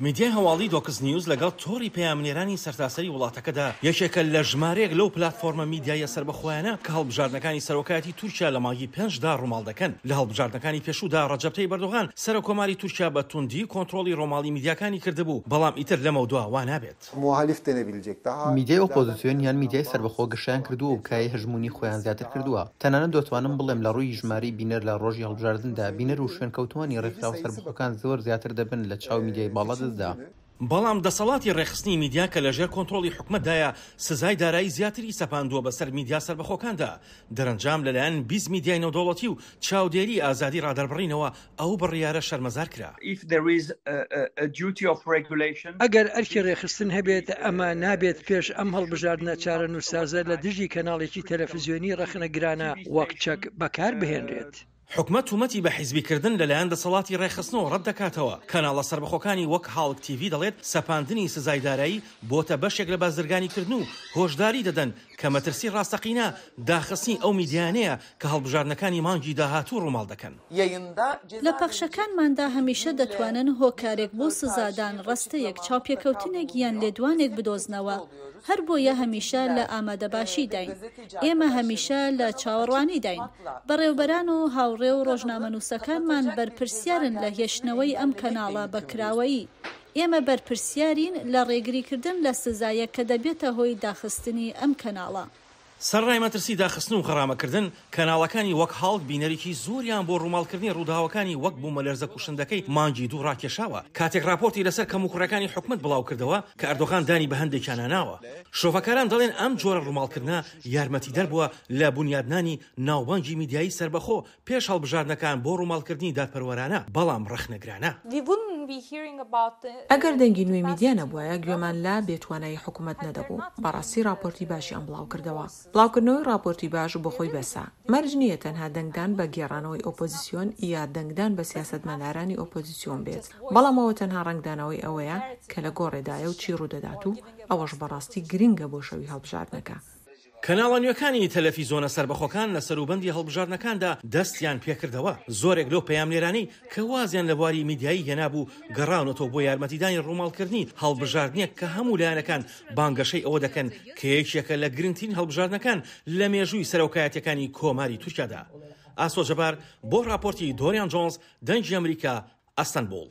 میدیای هەواڵی دۆکس نیوز لەگەڵ تۆڕی پەیامنێرانی سەرتاسەری وڵاتەکەدا یەکێکە لە ژمارەیەک لەو پلاتفۆرمە میدیایە سربەخۆیانە کە هەڵبژاردنەکانی سەرۆکایەتی تورکیا لە مانگی 5دا ڕووماڵ دەکەن. لە هەڵبژاردنەکانی پێشوودا ڕەجەب تەیب ئەردۆغان سەرۆکۆماری تورکیا بە توندی کۆنتڕۆڵی ڕۆماڵی میدیاکانی کردبوو، بەڵام ئیتر لەمە دووە وا نابێت. میدیای ئۆپۆزیسیۆن یان میدیای سربەخۆ گەشیان کردووە و کای هەژمونی خۆیان زیاتر کردووە. تەنانەت دەتوانم بڵێم لە ڕووی ژمارەی بینەر لە ڕۆژی هەڵبژاردندا بینەر و شوێنکەوتوانی ڕێکخراو سربەخۆکان زۆر زیاتر دەبن لە چاو میدیای باڵا. بەڵام دەسەڵاتی ڕێخستنی میدیا کە لەژێر کۆنتڕۆڵی حکومەتدایە سزای دارایی زیاتری سەپاندووە بەسەر میدیا سەربەخۆکاندا. دەرەنجام لەلایەن 20 میدیای نێودەوڵەتی و چاودێری ئازادی ڕادەربڕینەوە ئەو بڕیارە شەرمەزار کرا. ئەگەر ئەرکی ڕێخستن هەبێت ئەمە نابێت پێش ئەم هەڵبژاردنە چارە نووسازە لە دژی کەناڵێکی تەلەڤیزیۆنی ڕەخنەگرانە وەک چەک بەکار بهێنرێت. حکومەت تومەتی بە حیزبیکردن لەلایەن دەسەڵاتی ڕێخستنەوە ڕەت دەکاتەوە. کەناڵە سەربەخۆکانی وەک هاڵک تیڤی دەڵێت سەپاندنی سزای دارایی بۆتە بەشێک لە بازرگانیکردن و هۆشداری دەدەن کە مەترسی ڕاستەقینە داخستنی ئەو میدیانەیە کە هەڵبژاردنەکانی مانگی داهاتوو ڕووماڵ دەکەن. لە پەخشەکانماندا هەمیشە دەتوانن هۆکارێک بۆ سزادان ڕستەیەک چاوپێکەوتنێک یان لێدوانێک بدۆزنەوە. هەر بۆیە هەمیشە لە ئامادەباشی داین. ئێمە هەمیشە لە چاوەڕوانی داین. بەڕێوبەران و هاوڕێ و ڕۆژنامەنووسەکانمان بەرپرسیارن لە هێشتنەوەی ئەم کەناڵە بەکراوەیی. ئێمە بەرپرسیارین لە ڕێگریکردن لە سزایە کە دەبێتە هۆی داخستنی ئەم کەناڵە. سەرڕای مەترسی داخستن و خەرامەکردن کەناڵەکانی وەک هاڵک بینەرێکی زۆریان بۆ ڕووماڵکردنی ڕووداوەکانی وەک بوومە لەرزە کوشندەکەی مانگی دوو ڕاکێشاوە. کاتێک راپۆرتی لەسەر کەموکوڕەکانی حکومەت بڵاو کردەوە کە ئەردۆغان دانی بە هەندێکیان ناوە. شۆڤەکاران دەڵێن ئەم جۆرە ڕووماڵکردنە یارمەتیدەر بووە لە بنیادنانی ناوبانگی میدیایی سربەخۆ پێش هەڵبژاردنەکان بۆ ڕووماڵکردنی دادپەروەرانە، بەڵام ڕەخنەگرانە. ئەگەر دەنگی نوێی میدیا نەبووایە گوێمان لا بێتوانایی حکومەت نەدەبوو. بەڕاستی راپۆرتی باشی ئەم بڵاو کردەوە. بڵاوکردنەوەی راپۆرتی باش بۆ خۆی بەسا. مەرج نییە تەنها دەنگدان بە گێڕانەوەی ئۆپۆزیسیۆن یا دەنگدان بە سیاسەتمەدارانی ئۆپۆزیسیۆن بێت، بەڵام ئەوە تەنها ڕنگدانەوەی ئەوەیە کە لە گۆڕێدایە و چی ڕوودەدات و ئەوەش بەڕاستی گرنگە بۆ شەوی هەڵبژاردنەکە. کەناڵە نوێەکانی تەلەڤیزۆنە سەربەخۆکان لە سەروبەندی هەڵبژاردنەکاندا دەستیان پێکردەوە. زۆرێک لەو پەیامنێرانەی کە وازیان لە بواری میدیایی هێنابوو گەڕاونەتەوە بۆ یارمەتیدانی ڕووماڵکردنی هەڵبژاردنێک کە هەموو لایەنەکان بانگەشەی ئەوە دەکەن کە یەکێکە لە گرنگترین هەڵبژاردنەکان لە مێژووی سەرۆکایەتیەکانی کۆماری تورکیادا. ئاسۆ جەبار بۆ راپۆرتی دۆریان جۆنز، دەنگی ئەمریکا، ئەستەنبوڵ.